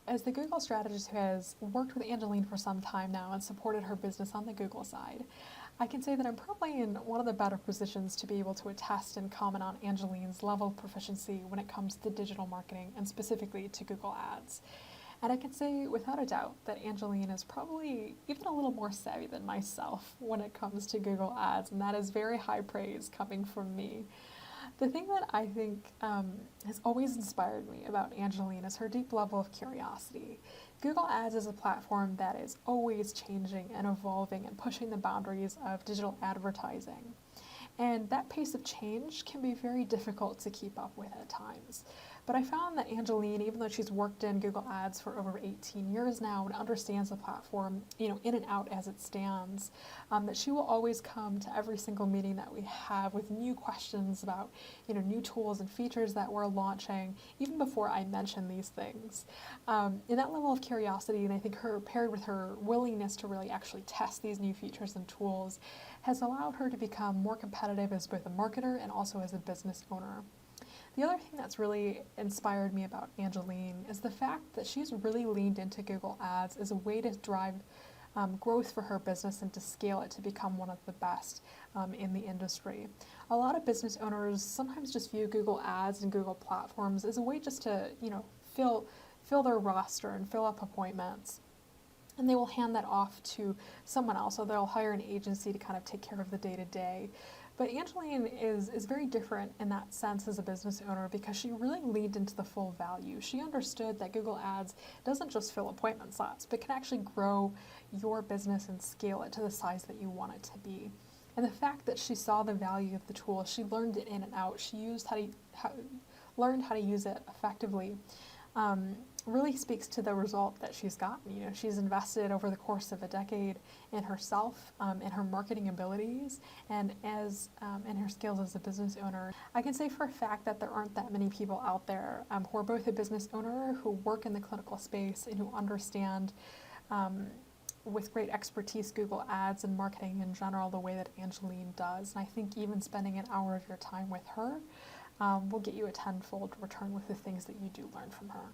as the Google strategist who has worked with Angeline for some time now and supported her business on the Google side, I can say that I'm probably in one of the better positions to be able to attest and comment on Angeline's level of proficiency when it comes to digital marketing and specifically to Google Ads. And I can say without a doubt that Angeline is probably even a little more savvy than myself when it comes to Google Ads, and that is very high praise coming from me. The thing that I think has always inspired me about Angeline is her deep level of curiosity. Google Ads is a platform that is always changing and evolving and pushing the boundaries of digital advertising. And that pace of change can be very difficult to keep up with at times. But I found that Angeline, even though she's worked in Google Ads for over 18 years now and understands the platform, in and out as it stands, that she will always come to every single meeting that we have with new questions about, new tools and features that we're launching, even before I mention these things. And that level of curiosity, and I think her paired with her willingness to really actually test these new features and tools, has allowed her to become more competitive as both a marketer and also as a business owner. The other thing that's really inspired me about Angeline is the fact that she's really leaned into Google Ads as a way to drive growth for her business and to scale it to become one of the best in the industry. A lot of business owners sometimes just view Google Ads and Google platforms as a way just to, fill their roster and fill up appointments. And they will hand that off to someone else, so they'll hire an agency to kind of take care of the day-to-day. But Angeline is very different in that sense as a business owner because she really leaned into the full value. She understood that Google Ads doesn't just fill appointment slots, but can actually grow your business and scale it to the size that you want it to be. And the fact that she saw the value of the tool, she learned it in and out, she learned how to use it effectively. Really speaks to the result that she's gotten. She's invested over the course of a decade in herself, in her marketing abilities, and in her skills as a business owner. I can say for a fact that there aren't that many people out there who are both a business owner, who work in the clinical space, and who understand with great expertise Google Ads and marketing in general the way that Angeline does. And I think even spending an hour of your time with her will get you a tenfold return with the things that you do learn from her.